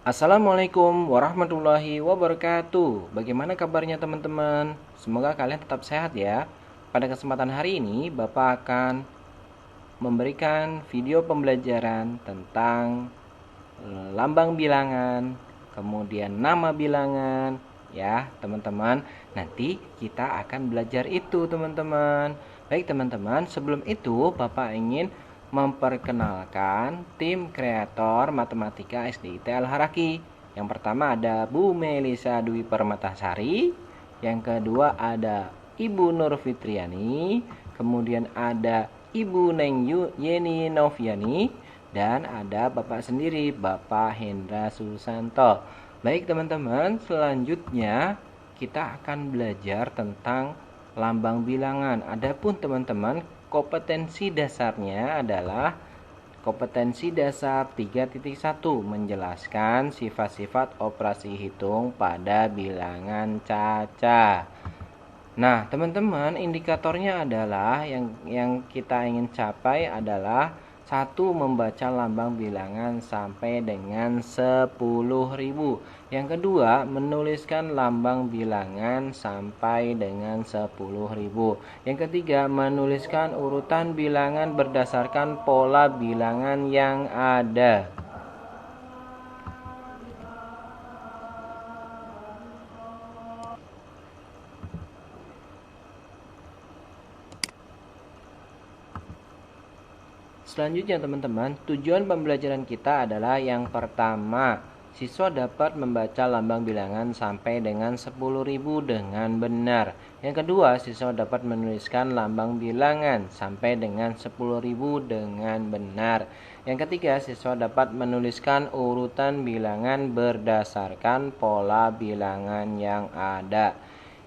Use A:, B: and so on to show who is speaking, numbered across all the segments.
A: Assalamualaikum warahmatullahi wabarakatuh. Bagaimana kabarnya teman-teman? Semoga kalian tetap sehat ya. Pada kesempatan hari ini, Bapak akan memberikan video pembelajaran tentang lambang bilangan, kemudian nama bilangan, ya teman-teman. Nanti kita akan belajar itu teman-teman. Baik teman-teman, sebelum itu Bapak ingin memperkenalkan tim kreator matematika SDIT Al-Haraki. Yang pertama ada Bu Melisa Dwi Permatasari, yang kedua ada Ibu Nur Fitriani, kemudian ada Ibu Neng Yeni Noviani, dan ada Bapak sendiri, Bapak Hendra Susanto. Baik teman-teman, selanjutnya kita akan belajar tentang lambang bilangan. Adapun teman-teman, kompetensi dasarnya adalah kompetensi dasar 3.1, menjelaskan sifat-sifat operasi hitung pada bilangan caca. Nah, teman-teman, indikatornya adalah yang kita ingin capai adalah satu, membaca lambang bilangan sampai dengan 10.000. Yang kedua, menuliskan lambang bilangan sampai dengan 10.000. Yang ketiga, menuliskan urutan bilangan berdasarkan pola bilangan yang ada. Selanjutnya teman-teman, tujuan pembelajaran kita adalah yang pertama, siswa dapat membaca lambang bilangan sampai dengan 10.000 dengan benar. Yang kedua, siswa dapat menuliskan lambang bilangan sampai dengan 10.000 dengan benar. Yang ketiga, siswa dapat menuliskan urutan bilangan berdasarkan pola bilangan yang ada.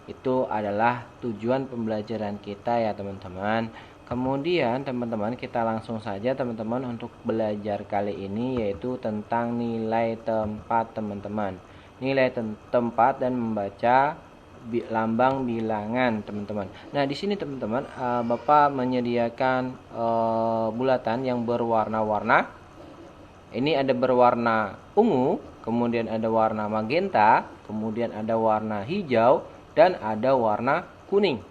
A: Itu adalah tujuan pembelajaran kita ya teman-teman. Kemudian teman-teman, kita langsung saja teman-teman untuk belajar kali ini, yaitu tentang nilai tempat teman-teman. Nilai tempat dan membaca lambang bilangan teman-teman. Nah di sini teman-teman, Bapak menyediakan bulatan yang berwarna-warna. Ini ada berwarna ungu, kemudian ada warna magenta, kemudian ada warna hijau, dan ada warna kuning.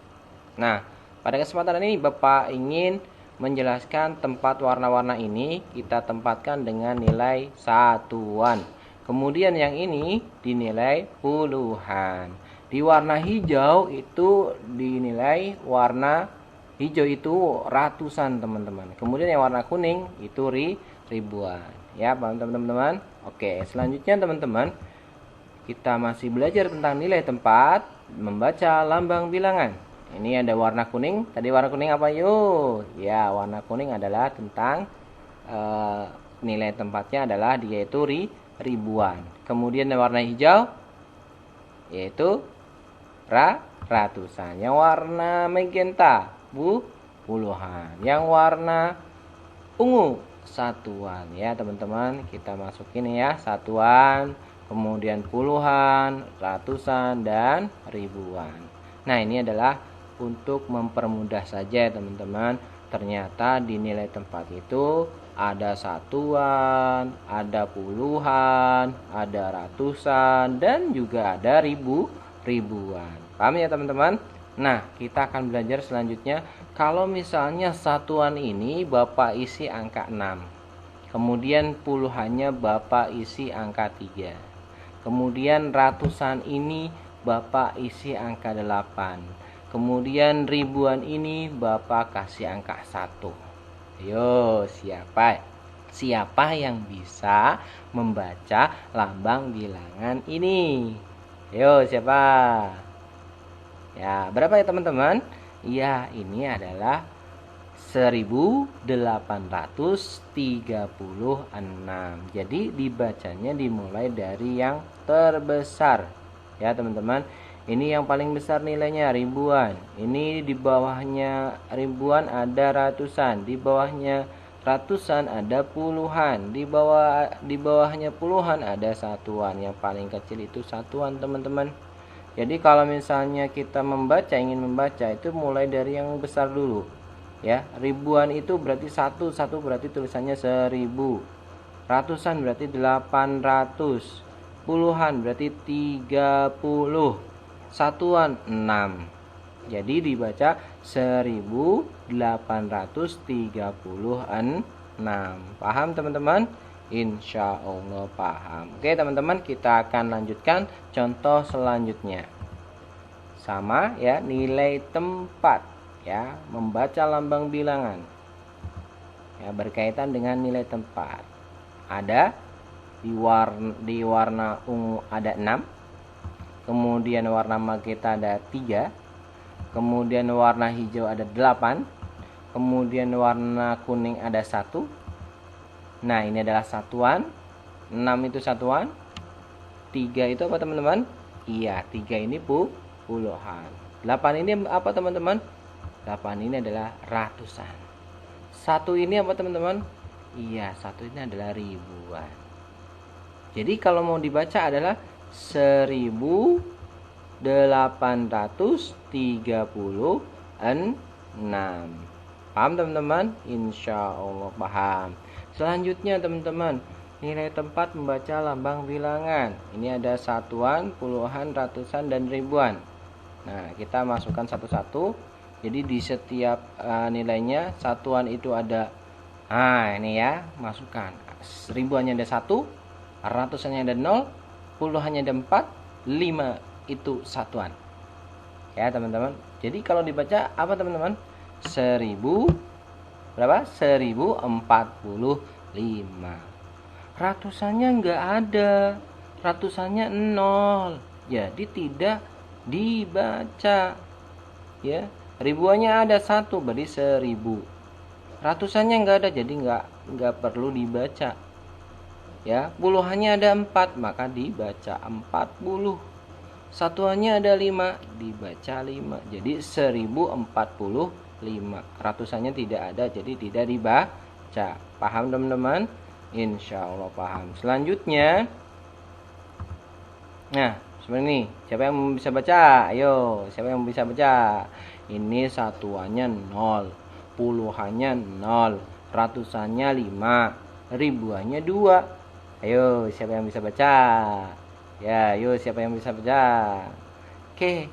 A: Nah, pada kesempatan ini Bapak ingin menjelaskan tempat warna-warna ini kita tempatkan dengan nilai satuan. Kemudian yang ini dinilai puluhan. Di warna hijau itu dinilai warna hijau itu ratusan teman-teman. Kemudian yang warna kuning itu ribuan. Ya, paham teman-teman? Oke, selanjutnya teman-teman, kita masih belajar tentang nilai tempat, membaca lambang bilangan. Ini ada warna kuning. Tadi warna kuning apa yuk? Ya, warna kuning adalah tentang nilai tempatnya adalah yaitu ribuan. Kemudian warna hijau yaitu ratusan. Yang warna magenta puluhan. Yang warna ungu satuan ya teman-teman. Kita masukin ya, satuan, kemudian puluhan, ratusan, dan ribuan. Nah ini adalah untuk mempermudah saja teman-teman. Ternyata di nilai tempat itu ada satuan, ada puluhan, ada ratusan, dan juga ada ribuan. Paham ya teman-teman? Nah, kita akan belajar selanjutnya. Kalau misalnya satuan ini Bapak isi angka 6. Kemudian puluhannya Bapak isi angka 3. Kemudian ratusan ini Bapak isi angka 8. Kemudian ribuan ini Bapak kasih angka 1. Ayo, siapa yang bisa membaca lambang bilangan ini? Ayo, siapa? Ya, berapa ya teman-teman? Ya, ini adalah 1836. Jadi dibacanya dimulai dari yang terbesar. Ya, teman-teman. Ini yang paling besar nilainya ribuan. Ini di bawahnya ribuan ada ratusan. Di bawahnya ratusan ada puluhan. Di bawahnya puluhan ada satuan. Yang paling kecil itu satuan teman-teman. Jadi kalau misalnya kita ingin membaca itu mulai dari yang besar dulu. Ya, ribuan itu berarti satu berarti tulisannya 1000. ratusan berarti 800, puluhan berarti 30, satuan 6. Jadi dibaca 1836. Paham teman-teman? Insya Allah paham. Oke teman-teman, kita akan lanjutkan contoh selanjutnya. Sama ya, nilai tempat ya, membaca lambang bilangan. Ya, berkaitan dengan nilai tempat. Ada di warna ungu ada 6. Kemudian warna magenta ada 3. Kemudian warna hijau ada 8. Kemudian warna kuning ada 1. Nah, ini adalah satuan. 6 itu satuan. 3 itu apa teman-teman? Iya, 3 ini puluhan. 8 ini apa teman-teman? 8 ini adalah ratusan. 1 ini apa teman-teman? Iya, 1 ini adalah ribuan. Jadi kalau mau dibaca adalah 1836. Paham teman-teman? Insya Allah paham. Selanjutnya teman-teman, nilai tempat membaca lambang bilangan. Ini ada satuan, puluhan, ratusan, dan ribuan. Nah, kita masukkan satu-satu. Jadi di setiap nilainya, satuan itu ada, nah ini ya, masukkan. Ribuannya ada 1, ratusannya ada 0, puluhannya ada 4, 5 itu satuan. Ya teman-teman. Jadi kalau dibaca apa teman-teman? 1000 berapa? 1045. Ratusannya enggak ada. Ratusannya 0. Jadi tidak dibaca. Ya. Ribuannya ada 1 berarti 1000. Ratusannya enggak ada jadi enggak perlu dibaca. Ya, puluhannya ada 4 maka dibaca 40. Satuannya ada 5 dibaca 5. Jadi 1045. Ratusannya tidak ada jadi tidak dibaca. Paham teman-teman? Insya Allah paham. Selanjutnya, nah seperti ini. Siapa yang bisa baca? Ayo, siapa yang bisa baca? Ini satuannya 0, puluhannya 0, ratusannya 5, ribuannya 2. Ayo, siapa yang bisa baca? Ya, ayo siapa yang bisa baca? Oke,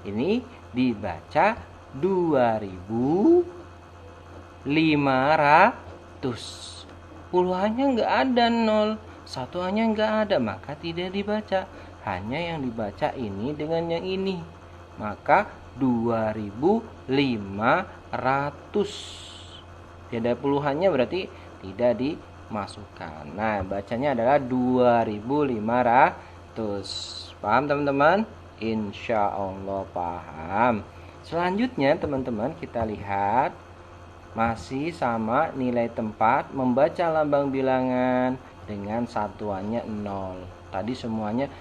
A: ini dibaca 2500. Puluhannya enggak ada 0, satuannya enggak ada, maka tidak dibaca. Hanya yang dibaca ini dengan yang ini. Maka 2500. Tidak puluhannya berarti tidak dimasukkan. Nah, bacanya adalah 2500. Paham teman-teman? Insya Allah paham. Selanjutnya teman-teman kita lihat masih sama nilai tempat membaca lambang bilangan dengan satuannya 0. Tadi satuannya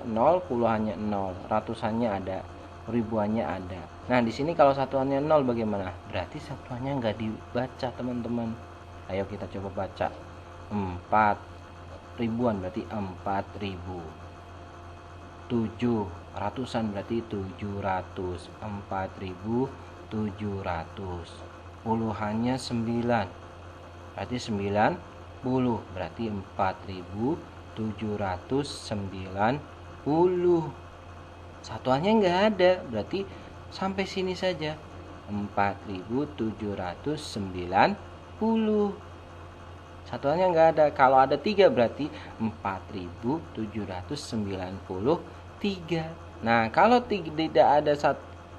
A: 0, puluhannya 0, ratusannya ada, ribuannya ada. Nah, di sini kalau satuannya 0 bagaimana? Berarti satuannya enggak dibaca, teman-teman. Ayo kita coba baca. 4 ribuan berarti 4000. 7 ratusan berarti 700. 4700. Puluhannya 9 berarti 90, berarti 4790. Satuannya enggak ada, berarti sampai sini saja. 4790. Satuannya enggak ada. Kalau ada 3 berarti 4793. Nah, kalau tidak ada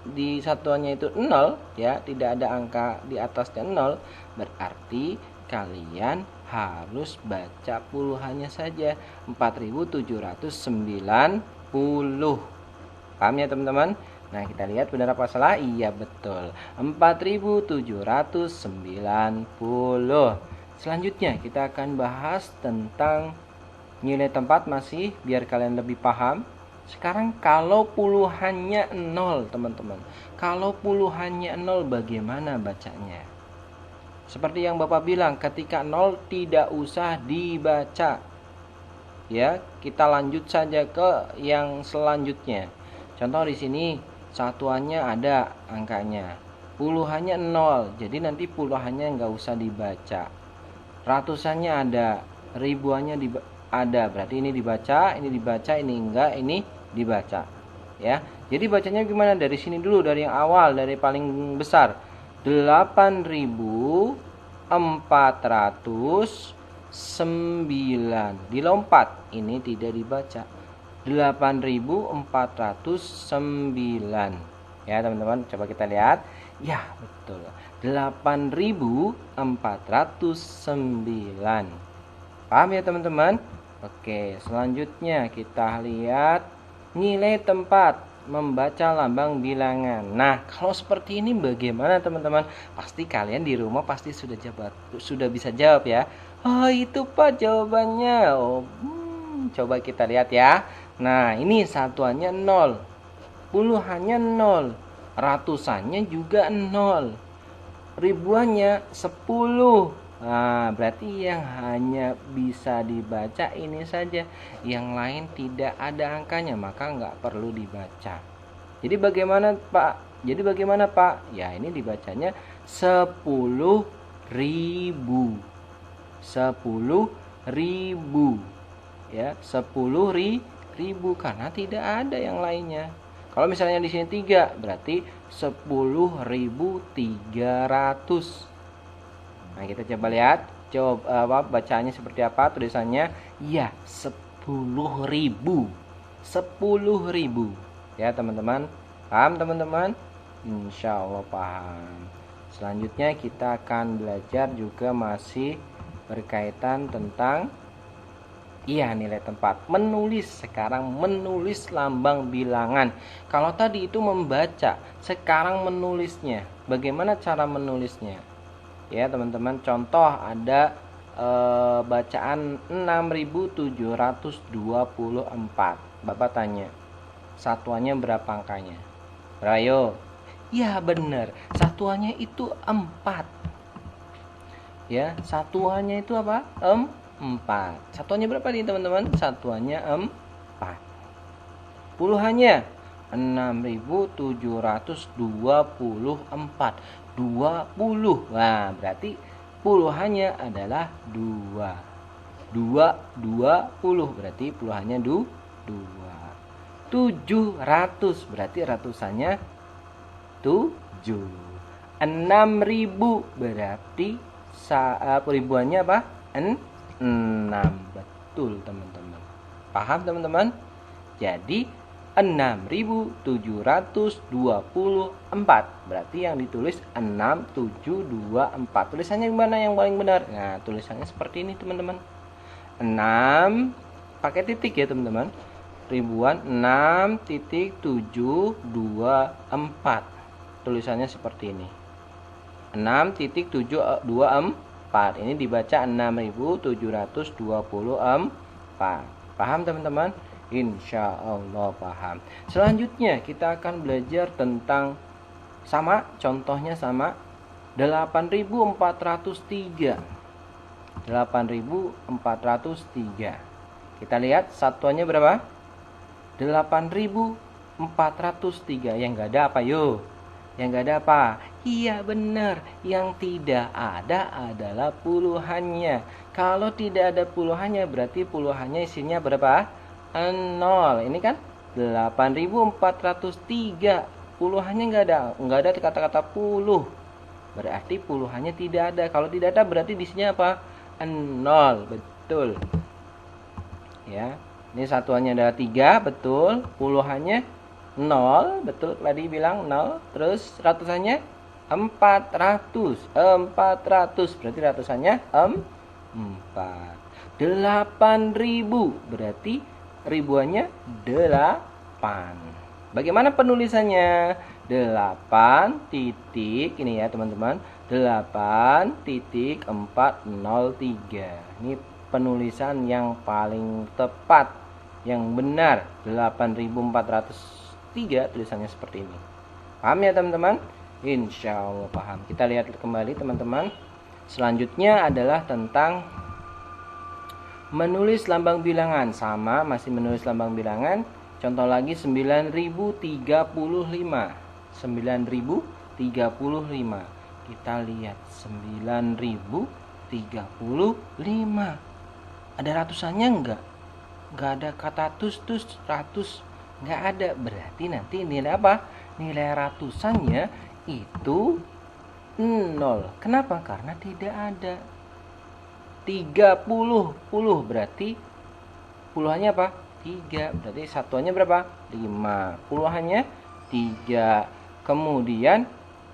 A: di satuannya itu 0 ya, tidak ada angka di atasnya 0, berarti kalian harus baca puluhannya saja, 4790. Paham ya teman-teman? Nah, kita lihat benar apa salah? Iya, betul. 4790. Selanjutnya kita akan bahas tentang nilai tempat masih biar kalian lebih paham. Sekarang kalau puluhannya 0, teman-teman. Kalau puluhannya 0 bagaimana bacanya? Seperti yang Bapak bilang, ketika 0 tidak usah dibaca. Ya, kita lanjut saja ke yang selanjutnya. Contoh di sini satuannya ada angkanya. Puluhannya 0. Jadi nanti puluhannya nggak usah dibaca. ratusannya ada, ribuannya ada. Berarti ini dibaca, ini enggak, ini dibaca. Ya. Jadi bacanya gimana? Dari sini dulu, dari yang awal, dari paling besar. 8.409. Dilompat, ini tidak dibaca. 8.409. Ya, teman-teman, coba kita lihat. Ya, betul. 8.409. Paham ya, teman-teman? Oke, selanjutnya kita lihat nilai tempat membaca lambang bilangan. Nah, kalau seperti ini bagaimana, teman-teman? Pasti kalian di rumah pasti sudah bisa jawab ya. Oh, itu Pak jawabannya. Oh, coba kita lihat ya. Nah, ini satuannya 0. Puluhannya 0. Ratusannya juga 0. Ribuannya 10. Nah, berarti yang hanya bisa dibaca ini saja, yang lain tidak ada angkanya, maka nggak perlu dibaca. Jadi bagaimana Pak? Ya, ini dibacanya 10.000. 10.000. Ya, 10.000 karena tidak ada yang lainnya. Kalau misalnya di sini 3, berarti 10.300. Nah, kita coba lihat, bacanya seperti apa, tulisannya. Ya, 10.000. 10.000. Ya, teman-teman. Paham, teman-teman? Insya Allah paham. Selanjutnya kita akan belajar juga masih berkaitan tentang nilai tempat. Sekarang menulis lambang bilangan. Kalau tadi itu membaca, sekarang menulisnya. Bagaimana cara menulisnya? Ya, teman-teman, contoh ada bacaan 6.724. Bapak tanya, satuannya berapa angkanya? Rayo. Ya, benar. Satuannya itu 4. Ya, satuannya itu apa? 4. Satuannya berapa nih, teman-teman? Satuannya 4. Puluhannya 6.724. 20. Nah, berarti puluhannya adalah 2. 20. Berarti puluhannya 2. 700. Berarti ratusannya 7. 6.000. Berarti ribuannya apa? 6. Betul, teman-teman. Paham, teman-teman? Jadi 6.724. Berarti yang ditulis 6724. Tulisannya gimana yang paling benar? Nah, tulisannya seperti ini, teman-teman. 6 pakai titik ya, teman-teman. Ribuan 6.724. Tulisannya seperti ini. 6.724. Ini dibaca 6.724. Paham, teman-teman? Insya Allah paham. Selanjutnya kita akan belajar tentang contohnya sama 8.403. 8.403. Kita lihat satuannya berapa? 8.403. Yang enggak ada apa, yuk? Yang enggak ada apa? Iya, benar. Yang tidak ada adalah puluhannya. Kalau tidak ada puluhannya, berarti puluhannya isinya berapa? 0. Ini kan 8.403. Puluhannya enggak ada kata-kata puluh. Berarti puluhannya tidak ada. Kalau tidak ada berarti di sini apa? 0. Betul. Ya. Ini satuannya adalah 3, betul. Puluhannya 0, betul. Tadi bilang 0. Terus ratusannya 400. 400. Berarti ratusannya 4. 8.000. Berarti ribuannya 8. Bagaimana penulisannya? 8 titik ini ya, teman-teman. 8.403. Ini penulisan yang paling tepat, yang benar. 8.403 tulisannya seperti ini. Paham ya, teman-teman? Insya Allah paham. Kita lihat kembali, teman-teman. Selanjutnya adalah tentang menulis lambang bilangan. Masih menulis lambang bilangan. Contoh lagi 9.035. 9.035. Kita lihat 9.035. 35. Ada ratusannya enggak? Enggak ada kata tus, ratus. Enggak ada. Berarti nanti nilai apa? Nilai ratusannya itu 0. Kenapa? Karena tidak ada. 30. Puluh berarti puluhannya apa? 3. Berarti satuannya berapa? 5. Puluhannya 3. Kemudian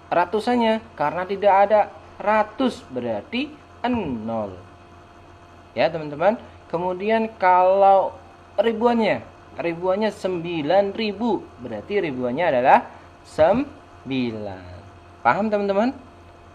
A: ratusannya karena tidak ada ratus berarti 0. Ya, teman-teman. Kemudian kalau ribuannya 9.000 berarti ribuannya adalah 9. Paham, teman-teman?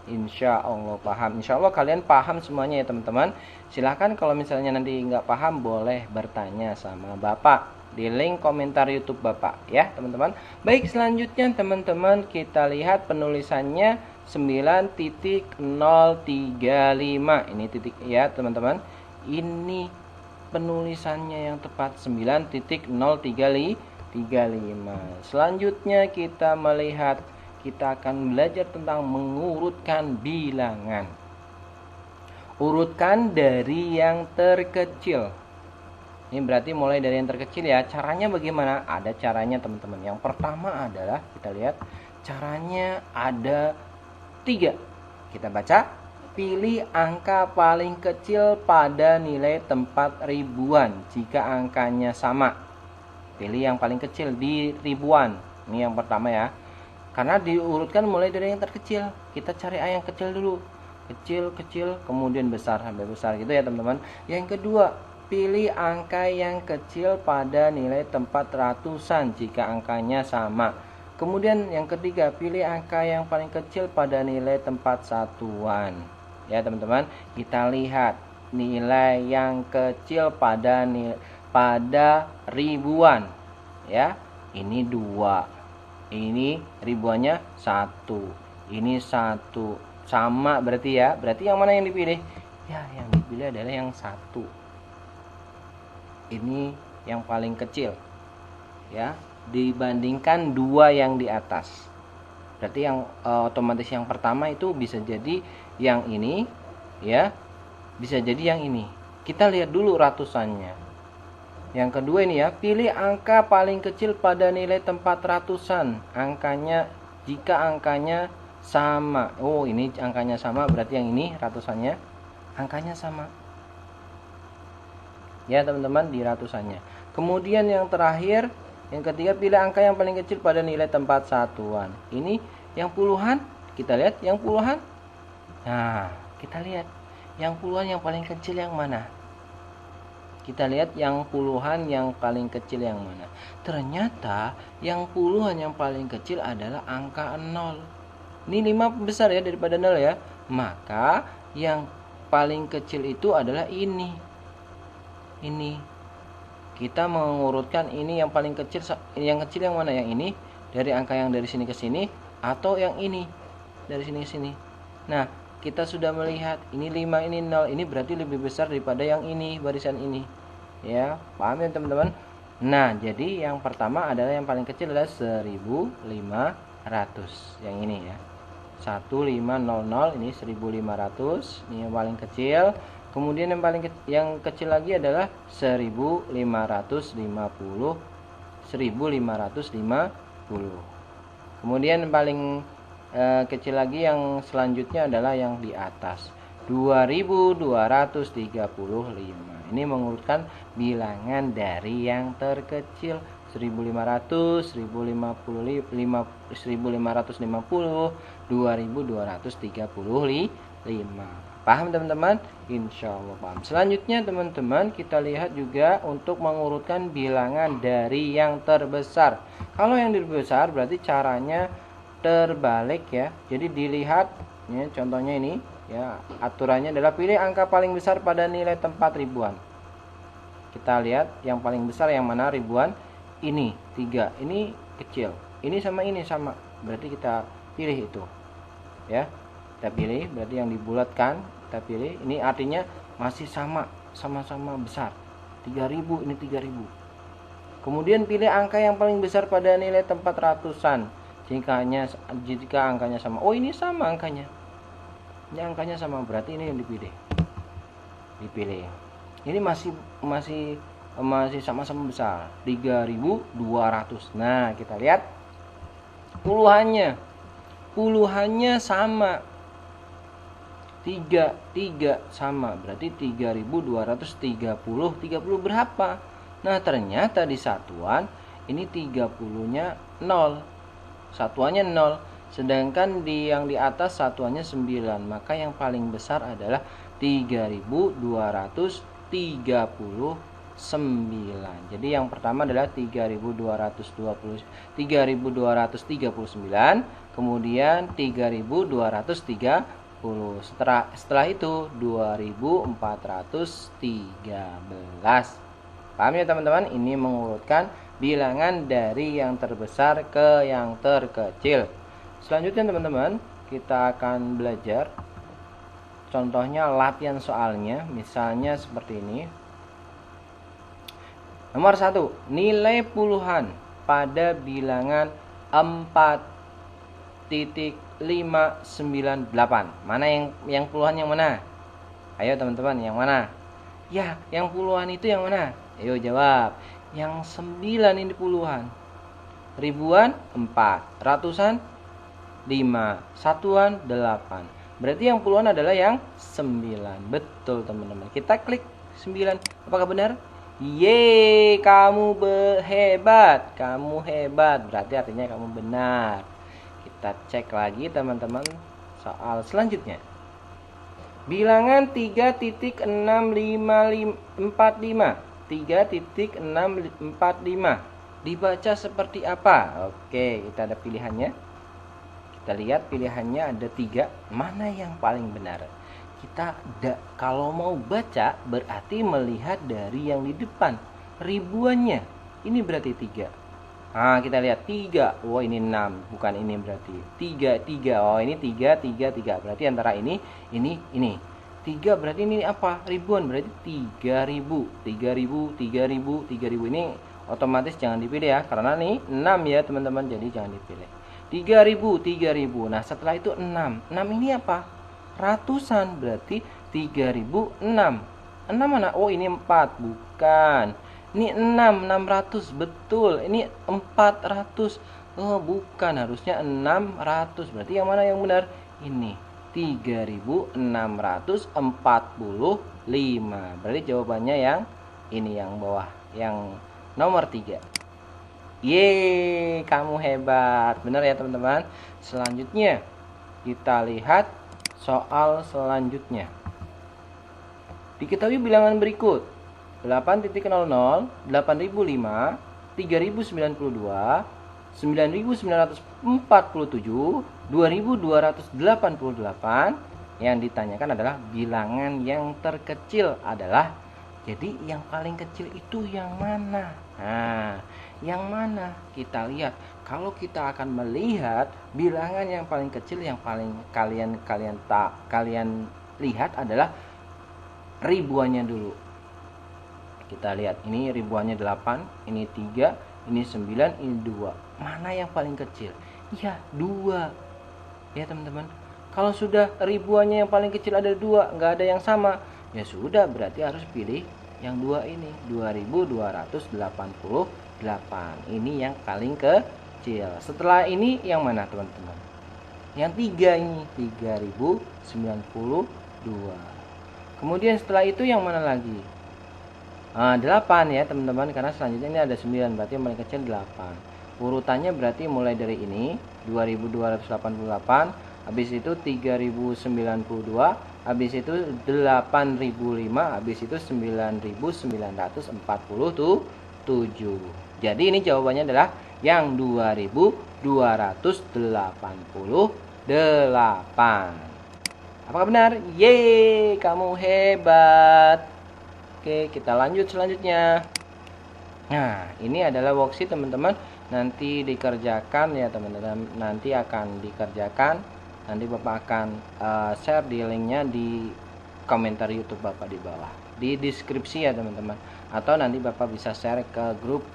A: Insya Allah paham. Insya Allah kalian paham semuanya ya, teman-teman. Silahkan kalau misalnya nanti nggak paham boleh bertanya sama Bapak di link komentar YouTube Bapak ya, teman-teman. Baik, selanjutnya teman-teman kita lihat penulisannya 9.035. Ini titik ya, teman-teman. Ini penulisannya yang tepat 9.035. Selanjutnya kita melihat, kita akan belajar tentang mengurutkan bilangan. Urutkan dari yang terkecil. Ini berarti mulai dari yang terkecil ya. Caranya bagaimana? Ada caranya, teman-teman. Yang pertama adalah kita lihat caranya ada 3. Kita baca. Pilih angka paling kecil pada nilai tempat ribuan jika angkanya sama. Pilih yang paling kecil di ribuan. Ini yang pertama ya. Karena diurutkan mulai dari yang terkecil. Kita cari yang kecil dulu. Kecil, kemudian besar sampai besar gitu ya, teman-teman. Yang kedua, pilih angka yang kecil pada nilai tempat ratusan jika angkanya sama. Kemudian yang ketiga, pilih angka yang paling kecil pada nilai tempat satuan. Ya, teman-teman, kita lihat nilai yang kecil pada ribuan. Ya, ini 2. Ini ribuannya 1. Ini 1. Sama berarti ya. Berarti yang mana yang dipilih? Ya, yang dipilih adalah yang 1. Ini yang paling kecil. Ya, dibandingkan 2 yang di atas. Berarti yang otomatis yang pertama itu bisa jadi yang ini ya. Bisa jadi yang ini. Kita lihat dulu ratusannya. Yang kedua ini ya, pilih angka paling kecil pada nilai tempat ratusan. Jika angkanya sama. Oh, ini angkanya sama, berarti yang ini ratusannya angkanya sama. Ya, teman-teman, di ratusannya. Kemudian yang terakhir, yang ketiga, pilih angka yang paling kecil pada nilai tempat satuan. Ini yang puluhan, kita lihat yang puluhan. Nah, kita lihat yang puluhan yang paling kecil yang mana? Kita lihat yang puluhan yang paling kecil yang mana. Ternyata yang puluhan yang paling kecil adalah angka 0. Ini 5 besar ya daripada 0 ya. Maka yang paling kecil itu adalah ini. Ini. Kita mengurutkan ini yang paling kecil. Yang kecil yang mana? Yang ini. Dari angka yang dari sini ke sini. Atau yang ini. Dari sini ke sini. Nah, kita sudah melihat ini 5, ini 0. Ini berarti lebih besar daripada yang ini, barisan ini. Ya, paham ya, teman-teman? Nah, jadi yang pertama adalah yang paling kecil adalah 1500. Yang ini ya. 1500, ini 1500. Ini yang paling kecil. Kemudian yang kecil lagi adalah 1550. 1550. Kemudian yang paling kecil lagi yang selanjutnya adalah yang di atas 2235. Ini mengurutkan bilangan dari yang terkecil 1500, 1550, 2235. Paham, teman-teman? Insya Allah paham. Selanjutnya, teman-teman, kita lihat juga untuk mengurutkan bilangan dari yang terbesar. Kalau yang terbesar berarti caranya terbalik ya. Jadi dilihat ya, contohnya ini ya, aturannya adalah pilih angka paling besar pada nilai tempat ribuan. Kita lihat yang paling besar yang mana, ribuan. Ini 3, ini kecil, ini sama berarti kita pilih itu ya. Kita pilih, berarti yang dibulatkan kita pilih. Ini artinya masih sama-sama besar. 3000, ini 3000. Kemudian pilih angka yang paling besar pada nilai tempat ratusan jika angkanya sama. Oh, ini sama angkanya. Ini angkanya sama, berarti ini yang dipilih. Ini masih sama-sama besar, 3.200. Nah, kita lihat puluhannya sama, 3 sama, berarti 3.230. 30 berapa? Nah, ternyata di satuan ini 30-nya 0, satuannya 0, sedangkan yang di atas satuannya 9, maka yang paling besar adalah 3.239. Jadi yang pertama adalah 3.239, kemudian 3.230. Setelah itu 2.413. Paham ya teman-teman? Ini mengurutkan bilangan dari yang terbesar ke yang terkecil. Selanjutnya teman-teman, kita akan belajar contohnya latihan soalnya. Misalnya seperti ini. Nomor 1, nilai puluhan pada bilangan 4.598. Mana yang puluhan yang mana? Ayo teman-teman, yang mana? Ya, yang puluhan itu yang mana? Ayo jawab. Yang 9 ini puluhan. Ribuan 4, ratusan 5, satuan 8. Berarti yang puluhan adalah yang 9. Betul teman-teman. Kita klik 9. Apakah benar? Yeay, kamu hebat. Kamu hebat. Berarti artinya kamu benar. Kita cek lagi teman-teman soal selanjutnya. Bilangan 3.6545. 3.645 dibaca seperti apa? Oke, kita ada pilihannya. Kita lihat pilihannya ada 3. Mana yang paling benar? Kalau mau baca berarti melihat dari yang di depan, ribuannya. Ini berarti 3. Nah, kita lihat 3. Oh, ini 6, bukan ini berarti. 3. Oh, ini 3. Berarti antara ini. 3 berarti ini apa? Ribuan, berarti 3.000. Ini otomatis jangan dipilih ya, karena nih 6 ya teman-teman, jadi jangan dipilih. 3.000. Nah, setelah itu 6 ini apa? Ratusan, berarti 3.006. 6 mana? Oh, ini 4, bukan. Ini 600, betul. Ini 400. Oh, bukan, harusnya 600. Berarti yang mana yang benar? Ini 3.645. Berarti jawabannya yang ini, yang bawah, yang nomor 3. Yeay, kamu hebat. Benar ya teman-teman. Selanjutnya kita lihat soal selanjutnya. Diketahui bilangan berikut: 8.00, 8.005, 3.092, 9.947, 2.288. Yang ditanyakan adalah bilangan yang terkecil adalah. Jadi yang paling kecil itu yang mana? Nah, yang mana? Kita lihat. Kalau kita akan melihat bilangan yang paling kecil, yang paling kalian lihat adalah ribuannya dulu. Kita lihat, ini ribuannya 8, ini 3, ini 9, ini 2. Mana yang paling kecil? Ya, 2. Ya teman-teman. Kalau sudah ribuannya yang paling kecil ada 2, nggak ada yang sama, ya sudah, berarti harus pilih yang 2 ini, 2.288. Ini yang paling kecil. Setelah ini yang mana teman-teman? Yang 3 ini, 3.092. Kemudian setelah itu yang mana lagi? 8 ya teman-teman, karena selanjutnya ini ada 9, berarti yang paling kecil 8. Urutannya berarti mulai dari ini 2.288, habis itu 3.092, habis itu 8.005, habis itu 9.947. Jadi ini jawabannya adalah yang 2.288. Apakah benar? Yeay, kamu hebat. Oke, kita lanjut selanjutnya. Nah, ini adalah worksheet teman-teman. Nanti dikerjakan ya teman-teman. Nanti akan dikerjakan. Nanti Bapak akan share di linknya di komentar YouTube Bapak di bawah, di deskripsi ya teman-teman. Atau nanti Bapak bisa share ke grup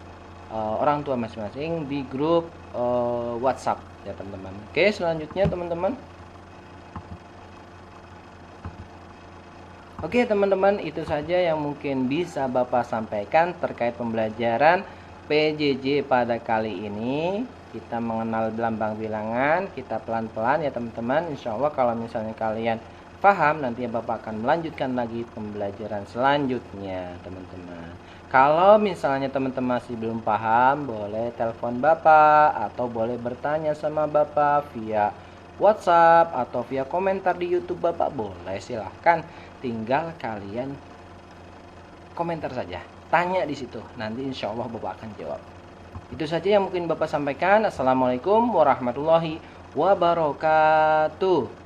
A: orang tua masing-masing di grup WhatsApp ya teman-teman. Oke, selanjutnya teman-teman. Oke teman-teman, itu saja yang mungkin bisa Bapak sampaikan terkait pembelajaran PJJ pada kali ini. Kita mengenal lambang bilangan, kita pelan-pelan ya teman-teman. Insya Allah kalau misalnya kalian paham, nanti Bapak akan melanjutkan lagi pembelajaran selanjutnya teman-teman. Kalau misalnya teman-teman masih belum paham, boleh telepon Bapak atau boleh bertanya sama Bapak via WhatsApp atau via komentar di YouTube Bapak, boleh, silahkan. Tinggal kalian komentar saja, tanya di situ, nanti insya Allah Bapak akan jawab. Itu saja yang mungkin Bapak sampaikan. Assalamualaikum warahmatullahi wabarakatuh.